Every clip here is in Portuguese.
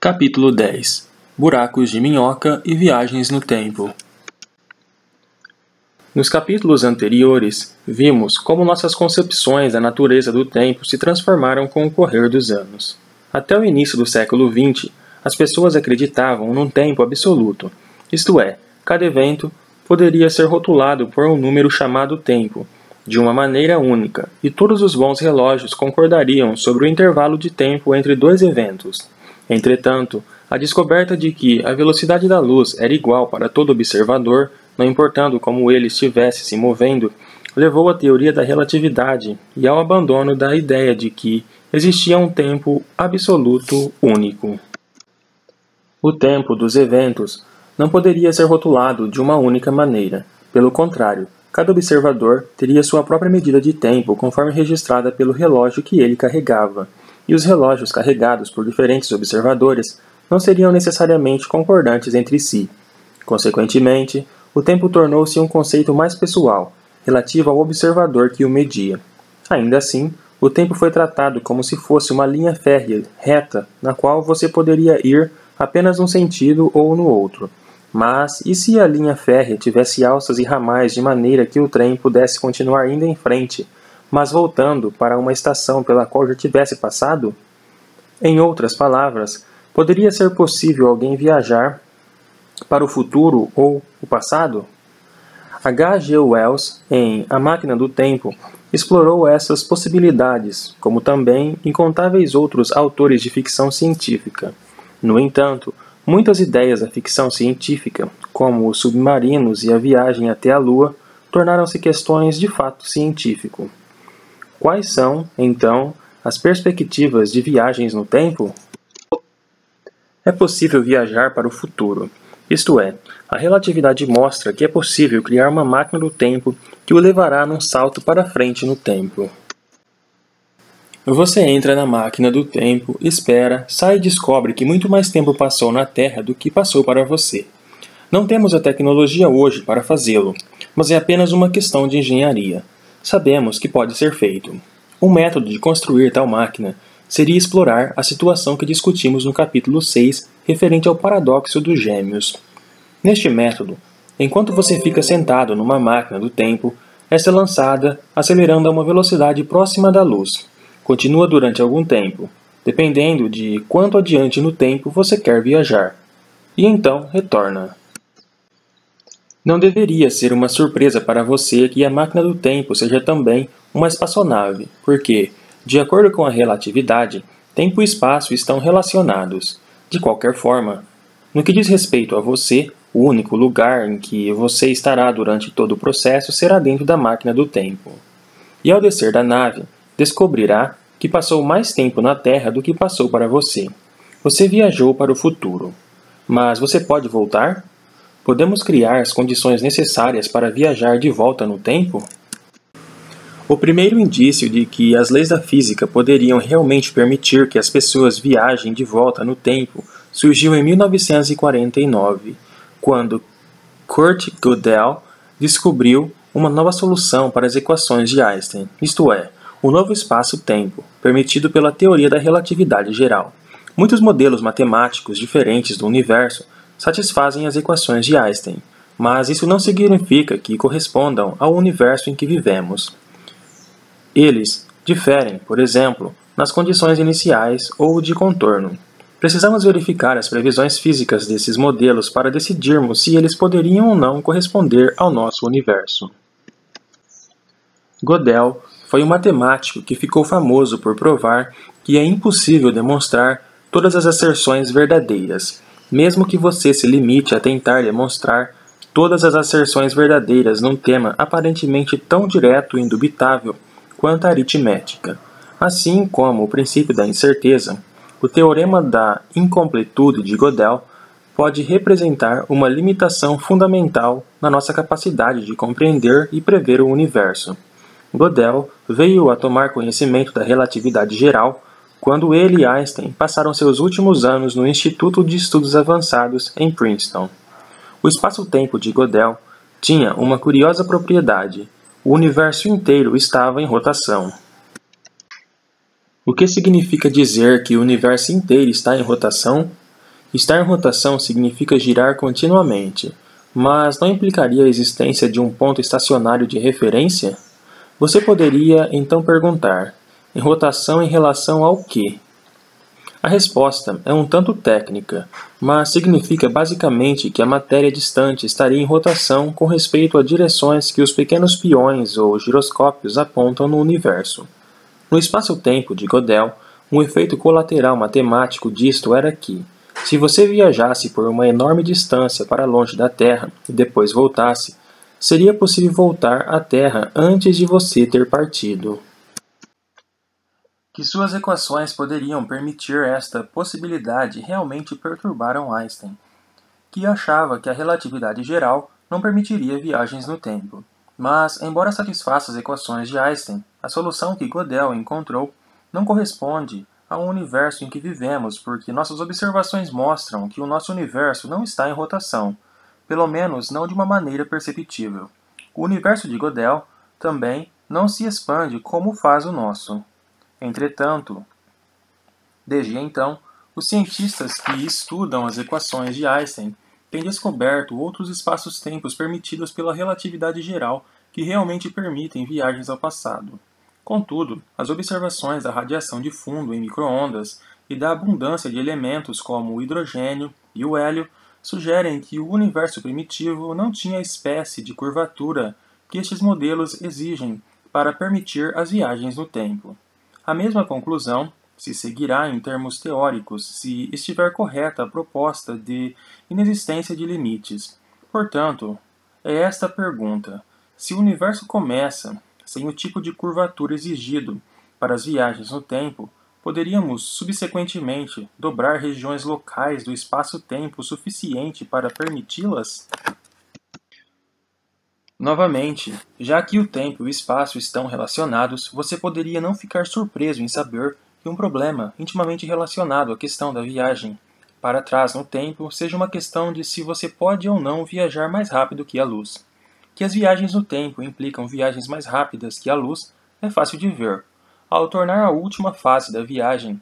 Capítulo 10 Buracos de minhoca e viagens no tempo. Nos capítulos anteriores, vimos como nossas concepções da natureza do tempo se transformaram com o correr dos anos. Até o início do século XX, as pessoas acreditavam num tempo absoluto, isto é, cada evento poderia ser rotulado por um número chamado tempo, de uma maneira única, e todos os bons relógios concordariam sobre o intervalo de tempo entre dois eventos. Entretanto, a descoberta de que a velocidade da luz era igual para todo observador, não importando como ele estivesse se movendo, levou à teoria da relatividade e ao abandono da ideia de que existia um tempo absoluto único. O tempo dos eventos não poderia ser rotulado de uma única maneira. Pelo contrário, cada observador teria sua própria medida de tempo conforme registrada pelo relógio que ele carregava, e os relógios carregados por diferentes observadores não seriam necessariamente concordantes entre si. Consequentemente, o tempo tornou-se um conceito mais pessoal, relativo ao observador que o media. Ainda assim, o tempo foi tratado como se fosse uma linha férrea reta na qual você poderia ir apenas num sentido ou no outro. Mas, e se a linha férrea tivesse alças e ramais de maneira que o trem pudesse continuar indo em frente, mas voltando para uma estação pela qual já tivesse passado? Em outras palavras, poderia ser possível alguém viajar para o futuro ou o passado? H. G. Wells, em A Máquina do Tempo, explorou essas possibilidades, como também incontáveis outros autores de ficção científica. No entanto, muitas ideias da ficção científica, como os submarinos e a viagem até a Lua, tornaram-se questões de fato científico. Quais são, então, as perspectivas de viagens no tempo? É possível viajar para o futuro. Isto é, a relatividade mostra que é possível criar uma máquina do tempo que o levará num salto para frente no tempo. Você entra na máquina do tempo, espera, sai e descobre que muito mais tempo passou na Terra do que passou para você. Não temos a tecnologia hoje para fazê-lo, mas é apenas uma questão de engenharia. Sabemos que pode ser feito. Um método de construir tal máquina seria explorar a situação que discutimos no capítulo 6, referente ao paradoxo dos gêmeos. Neste método, enquanto você fica sentado numa máquina do tempo, esta é lançada acelerando a uma velocidade próxima da luz. Continua durante algum tempo, dependendo de quanto adiante no tempo você quer viajar, e então retorna. Não deveria ser uma surpresa para você que a máquina do tempo seja também uma espaçonave, porque, de acordo com a relatividade, tempo e espaço estão relacionados. De qualquer forma, no que diz respeito a você, o único lugar em que você estará durante todo o processo será dentro da máquina do tempo. E ao descer da nave, descobrirá que passou mais tempo na Terra do que passou para você. Você viajou para o futuro. Mas você pode voltar? Podemos criar as condições necessárias para viajar de volta no tempo? O primeiro indício de que as leis da física poderiam realmente permitir que as pessoas viajem de volta no tempo surgiu em 1949, quando Kurt Gödel descobriu uma nova solução para as equações de Einstein, isto é, o novo espaço-tempo, permitido pela teoria da relatividade geral. Muitos modelos matemáticos diferentes do universo satisfazem as equações de Einstein, mas isso não significa que correspondam ao universo em que vivemos. Eles diferem, por exemplo, nas condições iniciais ou de contorno. Precisamos verificar as previsões físicas desses modelos para decidirmos se eles poderiam ou não corresponder ao nosso universo. Gödel foi um matemático que ficou famoso por provar que é impossível demonstrar todas as asserções verdadeiras, mesmo que você se limite a tentar demonstrar todas as asserções verdadeiras num tema aparentemente tão direto e indubitável quanto a aritmética. Assim como o princípio da incerteza, o teorema da incompletude de Gödel pode representar uma limitação fundamental na nossa capacidade de compreender e prever o universo. Gödel veio a tomar conhecimento da relatividade geral quando ele e Einstein passaram seus últimos anos no Instituto de Estudos Avançados em Princeton. O espaço-tempo de Gödel tinha uma curiosa propriedade: o universo inteiro estava em rotação. O que significa dizer que o universo inteiro está em rotação? Estar em rotação significa girar continuamente, mas não implicaria a existência de um ponto estacionário de referência? Você poderia então perguntar: em rotação em relação ao quê? A resposta é um tanto técnica, mas significa basicamente que a matéria distante estaria em rotação com respeito a direções que os pequenos peões ou giroscópios apontam no universo. No espaço-tempo de Gödel, um efeito colateral matemático disto era que, se você viajasse por uma enorme distância para longe da Terra e depois voltasse, seria possível voltar à Terra antes de você ter partido. Que suas equações poderiam permitir esta possibilidade realmente perturbaram Einstein, que achava que a relatividade geral não permitiria viagens no tempo. Mas, embora satisfaça as equações de Einstein, a solução que Gödel encontrou não corresponde ao universo em que vivemos, porque nossas observações mostram que o nosso universo não está em rotação, pelo menos não de uma maneira perceptível. O universo de Gödel também não se expande como faz o nosso. Entretanto, desde então, os cientistas que estudam as equações de Einstein têm descoberto outros espaços-tempos permitidos pela relatividade geral que realmente permitem viagens ao passado. Contudo, as observações da radiação de fundo em micro-ondas e da abundância de elementos como o hidrogênio e o hélio sugerem que o universo primitivo não tinha a espécie de curvatura que estes modelos exigem para permitir as viagens no tempo. A mesma conclusão se seguirá em termos teóricos se estiver correta a proposta de inexistência de limites. Portanto, é esta a pergunta: se o universo começa sem o tipo de curvatura exigido para as viagens no tempo, poderíamos subsequentemente dobrar regiões locais do espaço-tempo o suficiente para permiti-las? Novamente, já que o tempo e o espaço estão relacionados, você poderia não ficar surpreso em saber que um problema intimamente relacionado à questão da viagem para trás no tempo seja uma questão de se você pode ou não viajar mais rápido que a luz. Que as viagens no tempo implicam viagens mais rápidas que a luz é fácil de ver. Ao tornar a última fase da viagem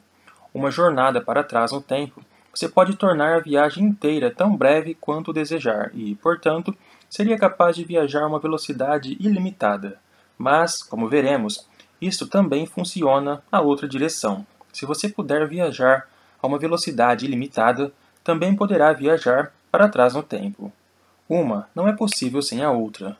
uma jornada para trás no tempo, você pode tornar a viagem inteira tão breve quanto desejar e, portanto, seria capaz de viajar a uma velocidade ilimitada. Mas, como veremos, isto também funciona a outra direção. Se você puder viajar a uma velocidade ilimitada, também poderá viajar para trás no tempo. Uma não é possível sem a outra.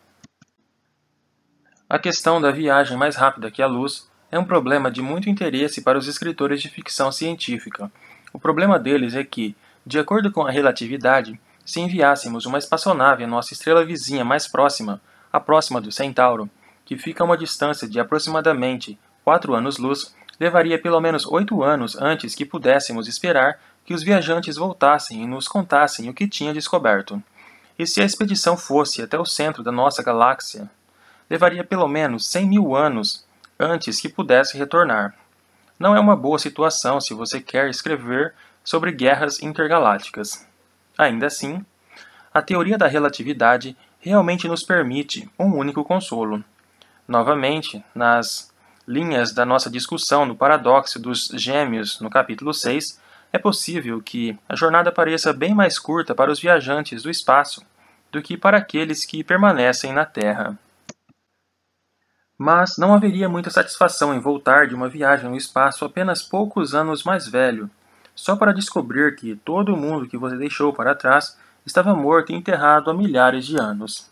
A questão da viagem mais rápida que a luz é um problema de muito interesse para os escritores de ficção científica. O problema deles é que, de acordo com a relatividade, se enviássemos uma espaçonave à nossa estrela vizinha mais próxima, a próxima do Centauro, que fica a uma distância de aproximadamente 4 anos-luz, levaria pelo menos 8 anos antes que pudéssemos esperar que os viajantes voltassem e nos contassem o que tinham descoberto. E se a expedição fosse até o centro da nossa galáxia, levaria pelo menos 100.000 anos antes que pudesse retornar. Não é uma boa situação se você quer escrever sobre guerras intergalácticas. Ainda assim, a teoria da relatividade realmente nos permite um único consolo. Novamente, nas linhas da nossa discussão no paradoxo dos gêmeos no capítulo 6, é possível que a jornada pareça bem mais curta para os viajantes do espaço do que para aqueles que permanecem na Terra. Mas não haveria muita satisfação em voltar de uma viagem no espaço apenas poucos anos mais velho, só para descobrir que todo o mundo que você deixou para trás estava morto e enterrado há milhares de anos.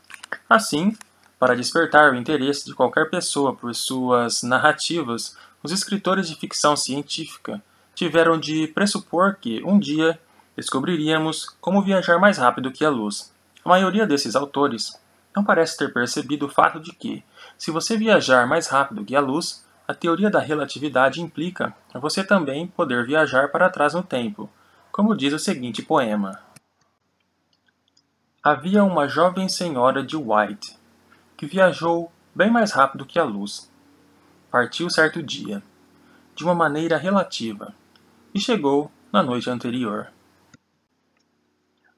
Assim, para despertar o interesse de qualquer pessoa por suas narrativas, os escritores de ficção científica tiveram de pressupor que, um dia, descobriríamos como viajar mais rápido que a luz. A maioria desses autores não parece ter percebido o fato de que, se você viajar mais rápido que a luz, a teoria da relatividade implica você também poder viajar para trás no tempo, como diz o seguinte poema. Havia uma jovem senhora de White, que viajou bem mais rápido que a luz. Partiu certo dia, de uma maneira relativa, e chegou na noite anterior.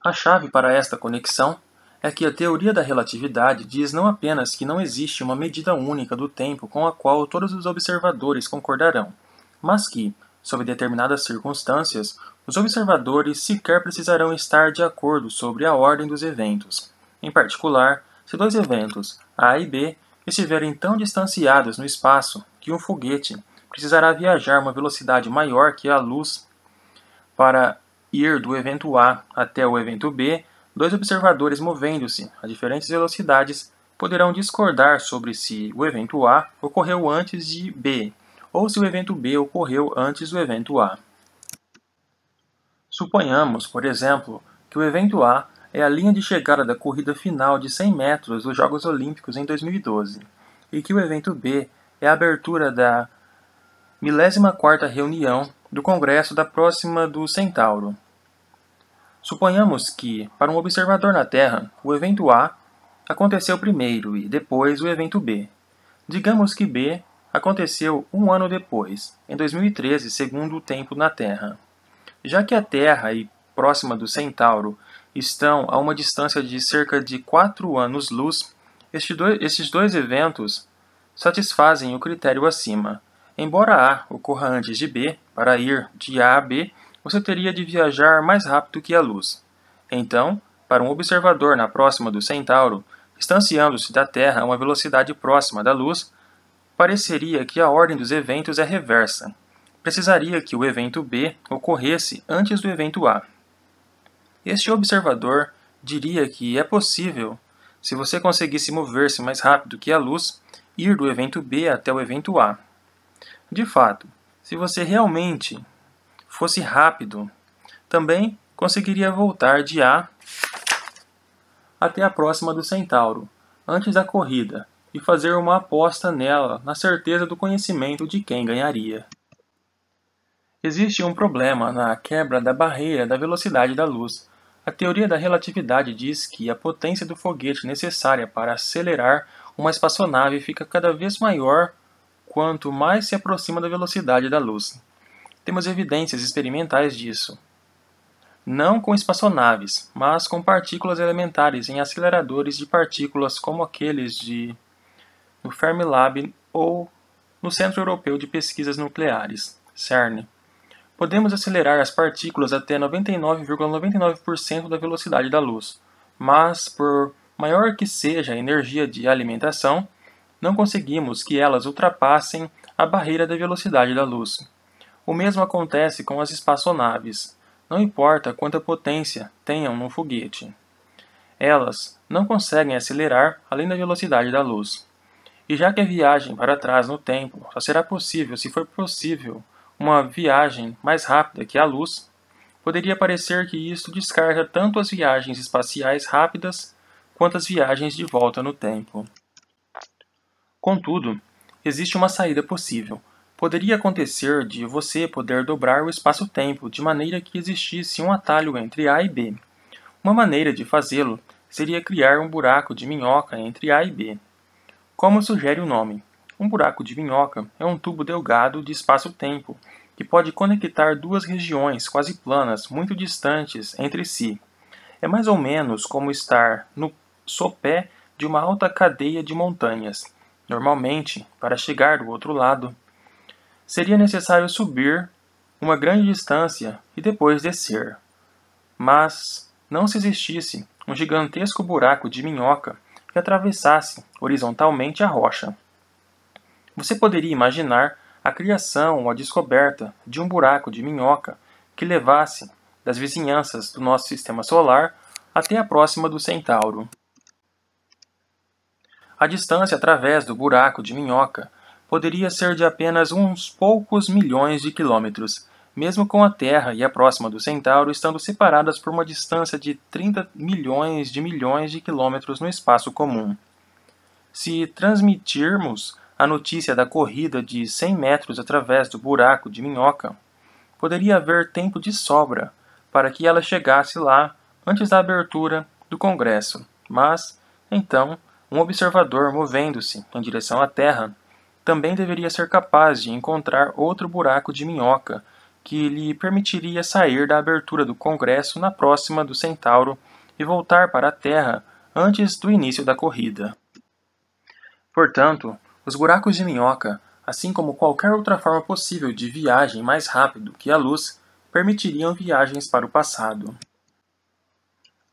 A chave para esta conexão é que a teoria da relatividade diz não apenas que não existe uma medida única do tempo com a qual todos os observadores concordarão, mas que, sob determinadas circunstâncias, os observadores sequer precisarão estar de acordo sobre a ordem dos eventos. Em particular, se dois eventos, A e B, estiverem tão distanciados no espaço que um foguete precisará viajar a uma velocidade maior que a luz para ir do evento A até o evento B, dois observadores movendo-se a diferentes velocidades poderão discordar sobre se o evento A ocorreu antes de B, ou se o evento B ocorreu antes do evento A. Suponhamos, por exemplo, que o evento A é a linha de chegada da corrida final de 100 metros dos Jogos Olímpicos em 2012, e que o evento B é a abertura da 14ª reunião do Congresso da Próxima do Centauro. Suponhamos que, para um observador na Terra, o evento A aconteceu primeiro e depois o evento B. Digamos que B aconteceu um ano depois, em 2013, segundo o tempo na Terra. Já que a Terra e Próxima do Centauro estão a uma distância de cerca de 4 anos-luz, estes dois eventos satisfazem o critério acima. Embora A ocorra antes de B, para ir de A a B, você teria de viajar mais rápido que a luz. Então, para um observador na Próxima do Centauro, distanciando-se da Terra a uma velocidade próxima da luz, pareceria que a ordem dos eventos é reversa. Precisaria que o evento B ocorresse antes do evento A. Este observador diria que é possível, se você conseguisse mover-se mais rápido que a luz, ir do evento B até o evento A. De fato, se você realmente fosse rápido, também conseguiria voltar de A até a Próxima do Centauro, antes da corrida, e fazer uma aposta nela na certeza do conhecimento de quem ganharia. Existe um problema na quebra da barreira da velocidade da luz. A teoria da relatividade diz que a potência do foguete necessária para acelerar uma espaçonave fica cada vez maior quanto mais se aproxima da velocidade da luz. Temos evidências experimentais disso. Não com espaçonaves, mas com partículas elementares em aceleradores de partículas como aqueles no Fermilab ou no Centro Europeu de Pesquisas Nucleares, CERN. Podemos acelerar as partículas até 99,99% da velocidade da luz, mas, por maior que seja a energia de alimentação, não conseguimos que elas ultrapassem a barreira da velocidade da luz. O mesmo acontece com as espaçonaves. Não importa quanta potência tenham no foguete. Elas não conseguem acelerar além da velocidade da luz. E já que a viagem para trás no tempo só será possível se for possível uma viagem mais rápida que a luz, poderia parecer que isto descarta tanto as viagens espaciais rápidas quanto as viagens de volta no tempo. Contudo, existe uma saída possível. Poderia acontecer de você poder dobrar o espaço-tempo de maneira que existisse um atalho entre A e B. Uma maneira de fazê-lo seria criar um buraco de minhoca entre A e B. Como sugere o nome, um buraco de minhoca é um tubo delgado de espaço-tempo que pode conectar duas regiões quase planas muito distantes entre si. É mais ou menos como estar no sopé de uma alta cadeia de montanhas. Normalmente, para chegar do outro lado, seria necessário subir uma grande distância e depois descer. Mas não se existisse um gigantesco buraco de minhoca que atravessasse horizontalmente a rocha. Você poderia imaginar a criação ou a descoberta de um buraco de minhoca que levasse das vizinhanças do nosso sistema solar até a Próxima do Centauro. A distância através do buraco de minhoca poderia ser de apenas uns poucos milhões de quilômetros, mesmo com a Terra e a Próxima do Centauro estando separadas por uma distância de 30 milhões de quilômetros no espaço comum. Se transmitirmos a notícia da corrida de 100 metros através do buraco de minhoca, poderia haver tempo de sobra para que ela chegasse lá antes da abertura do Congresso, mas, então, um observador movendo-se em direção à Terra também deveria ser capaz de encontrar outro buraco de minhoca que lhe permitiria sair da abertura do Congresso na Próxima do Centauro e voltar para a Terra antes do início da corrida. Portanto, os buracos de minhoca assim como qualquer outra forma possível de viagem mais rápido que a luz, permitiriam viagens para o passado.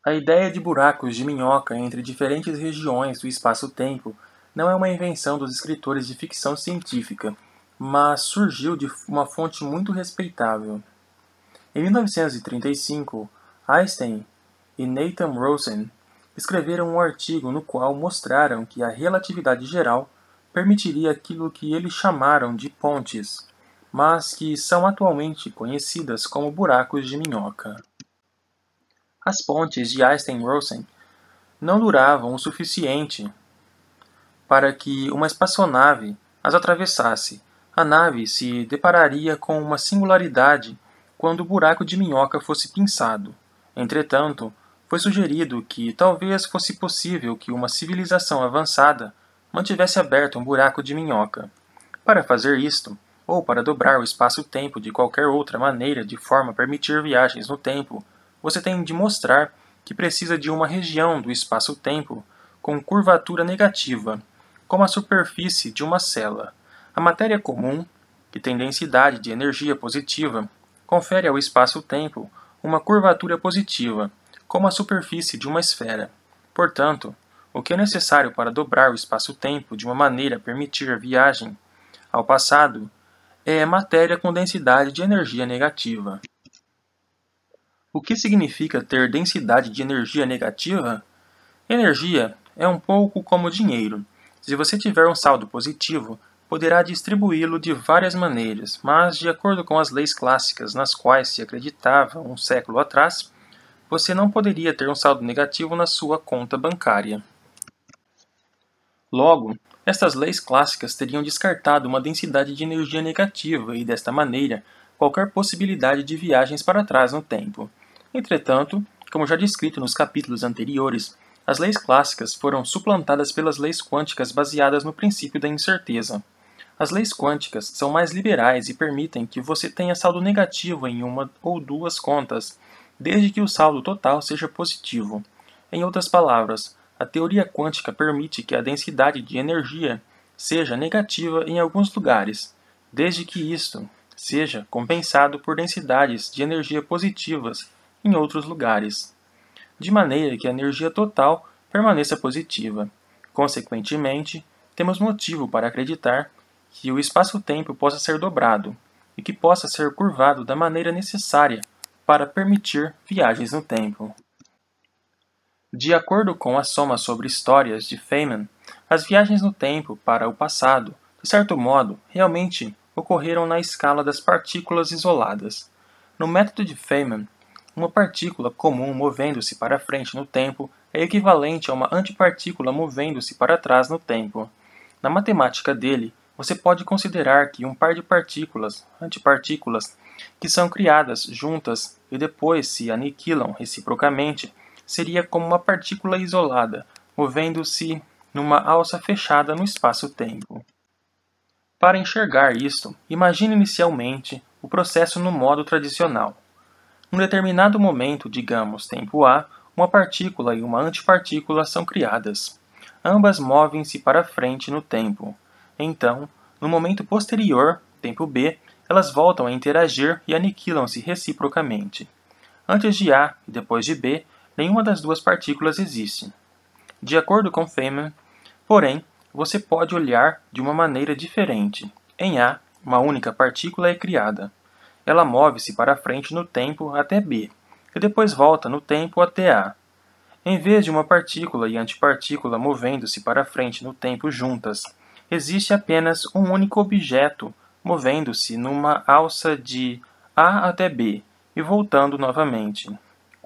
A ideia de buracos de minhoca entre diferentes regiões do espaço-tempo não é uma invenção dos escritores de ficção científica, mas surgiu de uma fonte muito respeitável. Em 1935, Einstein e Nathan Rosen escreveram um artigo no qual mostraram que a relatividade geral permitiria aquilo que eles chamaram de pontes, mas que são atualmente conhecidas como buracos de minhoca. As pontes de Einstein-Rosen não duravam o suficiente para que uma espaçonave as atravessasse. A nave se depararia com uma singularidade quando o buraco de minhoca fosse pinçado. Entretanto, foi sugerido que talvez fosse possível que uma civilização avançada mantivesse aberto um buraco de minhoca. Para fazer isto, ou para dobrar o espaço-tempo de qualquer outra maneira de forma a permitir viagens no tempo, você tem de mostrar que precisa de uma região do espaço-tempo com curvatura negativa, como a superfície de uma célula. A matéria comum, que tem densidade de energia positiva, confere ao espaço-tempo uma curvatura positiva, como a superfície de uma esfera. Portanto, o que é necessário para dobrar o espaço-tempo de uma maneira a permitir a viagem ao passado é matéria com densidade de energia negativa. O que significa ter densidade de energia negativa? Energia é um pouco como dinheiro. Se você tiver um saldo positivo, poderá distribuí-lo de várias maneiras, mas, de acordo com as leis clássicas nas quais se acreditava um século atrás, você não poderia ter um saldo negativo na sua conta bancária. Logo, estas leis clássicas teriam descartado uma densidade de energia negativa e, desta maneira, qualquer possibilidade de viagens para trás no tempo. Entretanto, como já descrito nos capítulos anteriores, as leis clássicas foram suplantadas pelas leis quânticas baseadas no princípio da incerteza. As leis quânticas são mais liberais e permitem que você tenha saldo negativo em uma ou duas contas, desde que o saldo total seja positivo. Em outras palavras, a teoria quântica permite que a densidade de energia seja negativa em alguns lugares, desde que isto seja compensado por densidades de energia positivas em outros lugares, de maneira que a energia total permaneça positiva. Consequentemente, temos motivo para acreditar que o espaço-tempo possa ser dobrado e que possa ser curvado da maneira necessária para permitir viagens no tempo. De acordo com a Soma sobre Histórias de Feynman, as viagens no tempo para o passado, de certo modo, realmente ocorreram na escala das partículas isoladas. No método de Feynman, uma partícula comum movendo-se para frente no tempo é equivalente a uma antipartícula movendo-se para trás no tempo. Na matemática dele, você pode considerar que um par de partículas, antipartículas, que são criadas juntas e depois se aniquilam reciprocamente, seria como uma partícula isolada, movendo-se numa alça fechada no espaço-tempo. Para enxergar isto, imagine inicialmente o processo no modo tradicional. Num determinado momento, digamos tempo A, uma partícula e uma antipartícula são criadas. Ambas movem-se para frente no tempo. Então, no momento posterior, tempo B, elas voltam a interagir e aniquilam-se reciprocamente. Antes de A e depois de B, nenhuma das duas partículas existe. De acordo com Feynman, porém, você pode olhar de uma maneira diferente. Em A, uma única partícula é criada. Ela move-se para frente no tempo até B, e depois volta no tempo até A. Em vez de uma partícula e antipartícula movendo-se para frente no tempo juntas, existe apenas um único objeto movendo-se numa alça de A até B e voltando novamente.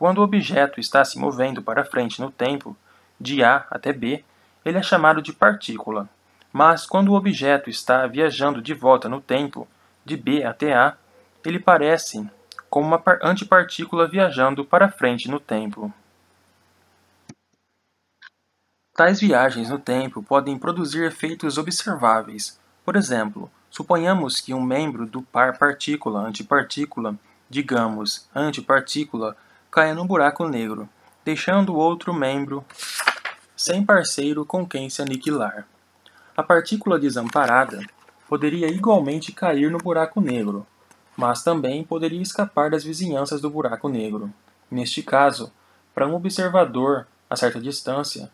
Quando o objeto está se movendo para frente no tempo, de A até B, ele é chamado de partícula. Mas quando o objeto está viajando de volta no tempo, de B até A, ele parece como uma antipartícula viajando para frente no tempo. Tais viagens no tempo podem produzir efeitos observáveis. Por exemplo, suponhamos que um membro do par partícula-antipartícula, digamos, a antipartícula, caia num buraco negro, deixando o outro membro sem parceiro com quem se aniquilar. A partícula desamparada poderia igualmente cair no buraco negro, mas também poderia escapar das vizinhanças do buraco negro. Neste caso, para um observador a certa distância,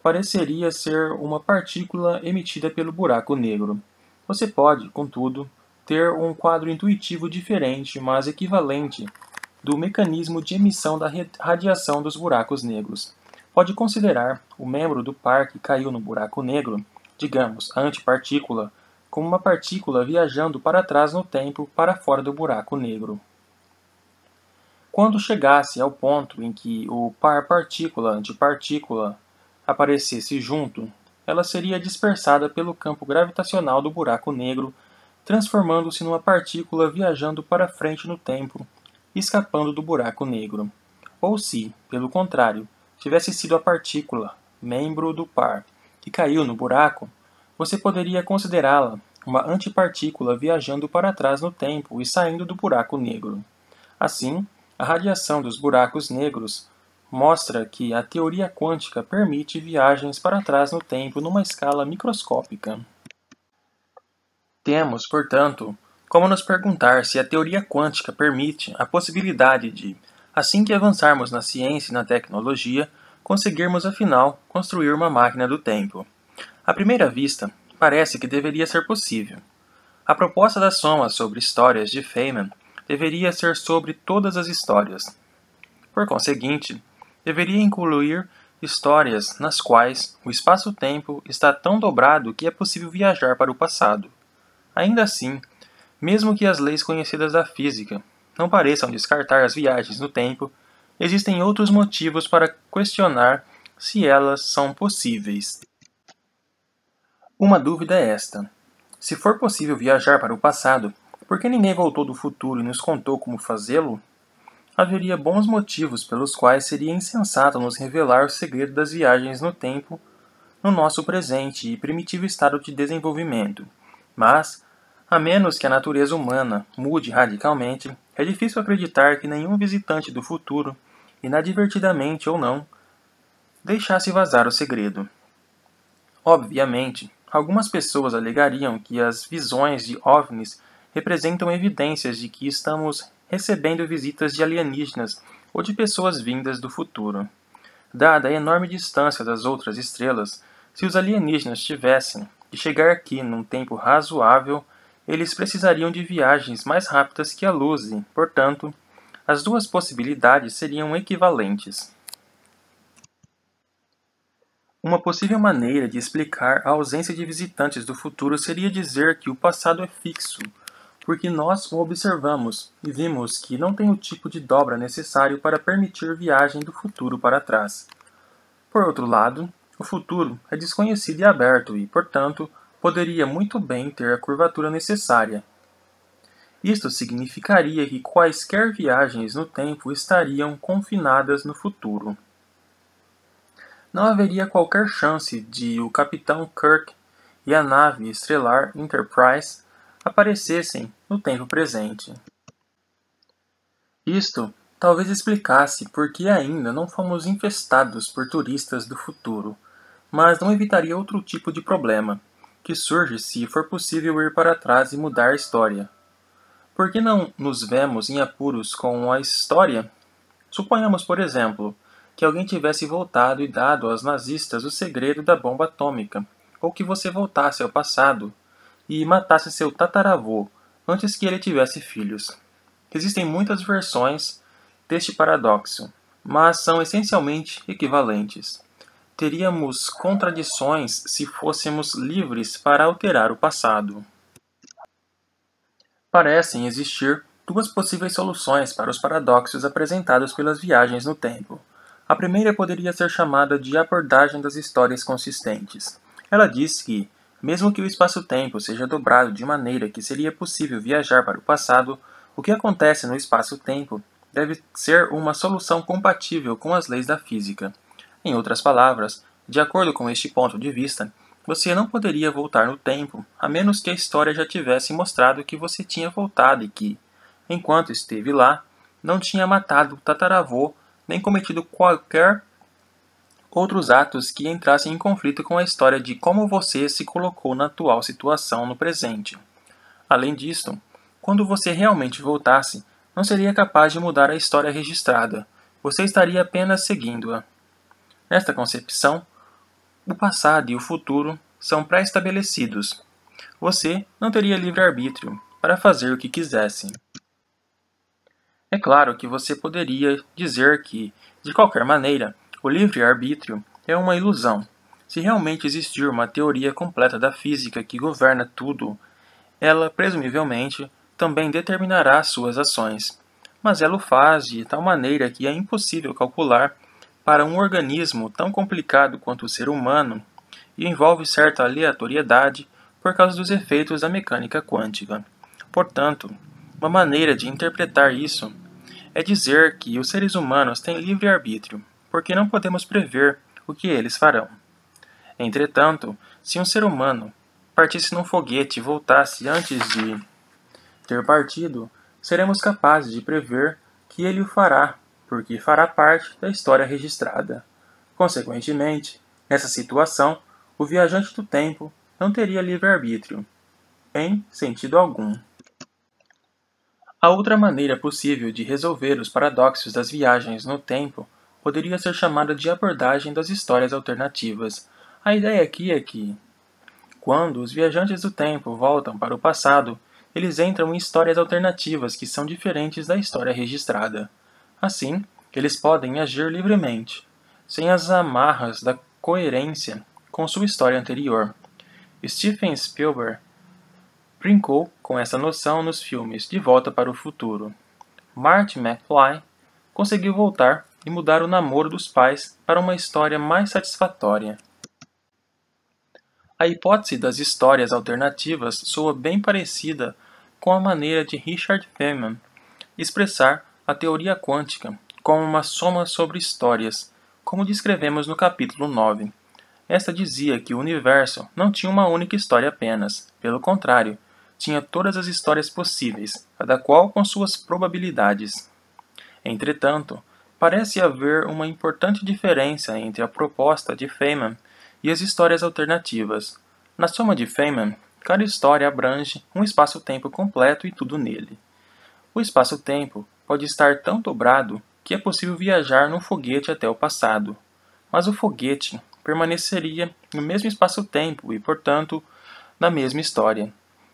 pareceria ser uma partícula emitida pelo buraco negro. Você pode, contudo, ter um quadro intuitivo diferente, mas equivalente, do mecanismo de emissão da radiação dos buracos negros. Pode considerar o membro do par que caiu no buraco negro, digamos, a antipartícula, como uma partícula viajando para trás no tempo para fora do buraco negro. Quando chegasse ao ponto em que o par partícula-antipartícula aparecesse junto, ela seria dispersada pelo campo gravitacional do buraco negro, transformando-se numa partícula viajando para frente no tempo e escapando do buraco negro. Ou se, pelo contrário, tivesse sido a partícula, membro do par, que caiu no buraco, você poderia considerá-la uma antipartícula viajando para trás no tempo e saindo do buraco negro. Assim, a radiação dos buracos negros mostra que a teoria quântica permite viagens para trás no tempo numa escala microscópica. Temos, portanto, como nos perguntar se a teoria quântica permite a possibilidade de, assim que avançarmos na ciência e na tecnologia, conseguirmos afinal construir uma máquina do tempo. À primeira vista, parece que deveria ser possível. A proposta da soma sobre histórias de Feynman deveria ser sobre todas as histórias. Por conseguinte, deveria incluir histórias nas quais o espaço-tempo está tão dobrado que é possível viajar para o passado. Ainda assim, mesmo que as leis conhecidas da física não pareçam descartar as viagens no tempo, existem outros motivos para questionar se elas são possíveis. Uma dúvida é esta: se for possível viajar para o passado, por que ninguém voltou do futuro e nos contou como fazê-lo? Haveria bons motivos pelos quais seria insensato nos revelar o segredo das viagens no tempo no nosso presente e primitivo estado de desenvolvimento. Mas, a menos que a natureza humana mude radicalmente, é difícil acreditar que nenhum visitante do futuro, inadvertidamente ou não, deixasse vazar o segredo. Obviamente, algumas pessoas alegariam que as visões de OVNIs representam evidências de que estamos recebendo visitas de alienígenas ou de pessoas vindas do futuro. Dada a enorme distância das outras estrelas, se os alienígenas tivessem de chegar aqui num tempo razoável, eles precisariam de viagens mais rápidas que a luz e, portanto, as duas possibilidades seriam equivalentes. Uma possível maneira de explicar a ausência de visitantes do futuro seria dizer que o passado é fixo, porque nós o observamos e vimos que não tem o tipo de dobra necessário para permitir viagem do futuro para trás. Por outro lado, o futuro é desconhecido e aberto e, portanto, poderia muito bem ter a curvatura necessária. Isto significaria que quaisquer viagens no tempo estariam confinadas no futuro. Não haveria qualquer chance de o Capitão Kirk e a nave estelar Enterprise aparecessem no tempo presente. Isto talvez explicasse por que ainda não fomos infestados por turistas do futuro, mas não evitaria outro tipo de problema, que surge se for possível ir para trás e mudar a história. Por que não nos vemos em apuros com a história? Suponhamos, por exemplo, que alguém tivesse voltado e dado aos nazistas o segredo da bomba atômica, ou que você voltasse ao passado e matasse seu tataravô antes que ele tivesse filhos. Existem muitas versões deste paradoxo, mas são essencialmente equivalentes. Teríamos contradições se fôssemos livres para alterar o passado. Parecem existir duas possíveis soluções para os paradoxos apresentados pelas viagens no tempo. A primeira poderia ser chamada de abordagem das histórias consistentes. Ela diz que, mesmo que o espaço-tempo seja dobrado de maneira que seria possível viajar para o passado, o que acontece no espaço-tempo deve ser uma solução compatível com as leis da física. Em outras palavras, de acordo com este ponto de vista, você não poderia voltar no tempo, a menos que a história já tivesse mostrado que você tinha voltado e que, enquanto esteve lá, não tinha matado o tataravô nem cometido qualquer outros atos que entrassem em conflito com a história de como você se colocou na atual situação no presente. Além disso, quando você realmente voltasse, não seria capaz de mudar a história registrada, você estaria apenas seguindo-a. Nesta concepção, o passado e o futuro são pré-estabelecidos. Você não teria livre-arbítrio para fazer o que quisesse. É claro que você poderia dizer que, de qualquer maneira, o livre-arbítrio é uma ilusão. Se realmente existir uma teoria completa da física que governa tudo, ela, presumivelmente, também determinará suas ações. Mas ela o faz de tal maneira que é impossível calcular para um organismo tão complicado quanto o ser humano e envolve certa aleatoriedade por causa dos efeitos da mecânica quântica. Portanto, uma maneira de interpretar isso é dizer que os seres humanos têm livre-arbítrio, porque não podemos prever o que eles farão. Entretanto, se um ser humano partisse num foguete e voltasse antes de ter partido, seremos capazes de prever que ele o fará, porque fará parte da história registrada. Consequentemente, nessa situação, o viajante do tempo não teria livre-arbítrio, em sentido algum. A outra maneira possível de resolver os paradoxos das viagens no tempo poderia ser chamada de abordagem das histórias alternativas. A ideia aqui é que, quando os viajantes do tempo voltam para o passado, eles entram em histórias alternativas que são diferentes da história registrada. Assim, eles podem agir livremente, sem as amarras da coerência com sua história anterior. Steven Spielberg brincou com essa noção nos filmes De Volta para o Futuro. Marty McFly conseguiu voltar e mudar o namoro dos pais para uma história mais satisfatória. A hipótese das histórias alternativas soa bem parecida com a maneira de Richard Feynman expressar a teoria quântica como uma soma sobre histórias, como descrevemos no capítulo 9. Esta dizia que o universo não tinha uma única história apenas, pelo contrário, tinha todas as histórias possíveis, cada qual com suas probabilidades. Entretanto, parece haver uma importante diferença entre a proposta de Feynman e as histórias alternativas. Na soma de Feynman, cada história abrange um espaço-tempo completo e tudo nele. O espaço-tempo pode estar tão dobrado que é possível viajar num foguete até o passado, mas o foguete permaneceria no mesmo espaço-tempo e, portanto, na mesma história,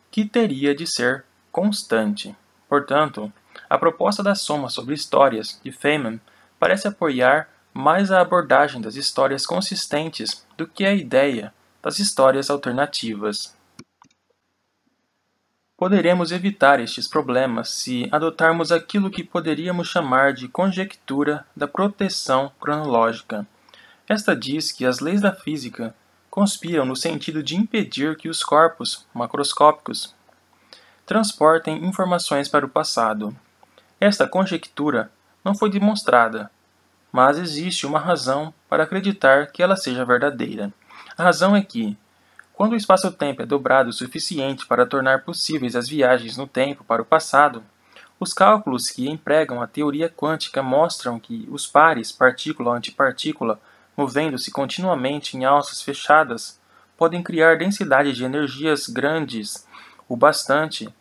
que teria de ser constante. Portanto, a proposta da soma sobre histórias de Feynman parece apoiar mais a abordagem das histórias consistentes do que a ideia das histórias alternativas. Poderemos evitar estes problemas se adotarmos aquilo que poderíamos chamar de conjectura da proteção cronológica. Esta diz que as leis da física conspiram no sentido de impedir que os corpos macroscópicos transportem informações para o passado. Esta conjectura não foi demonstrada, mas existe uma razão para acreditar que ela seja verdadeira. A razão é que, quando o espaço-tempo é dobrado o suficiente para tornar possíveis as viagens no tempo para o passado, os cálculos que empregam a teoria quântica mostram que os pares partícula-antipartícula, movendo-se continuamente em alças fechadas, podem criar densidades de energias grandes o bastante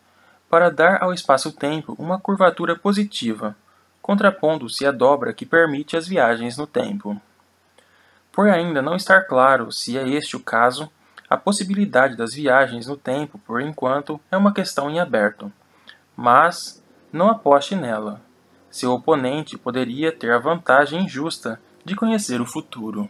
para dar ao espaço-tempo uma curvatura positiva, contrapondo-se à dobra que permite as viagens no tempo. Por ainda não estar claro se é este o caso, a possibilidade das viagens no tempo, por enquanto, é uma questão em aberto. Mas não aposte nela. Seu oponente poderia ter a vantagem injusta de conhecer o futuro.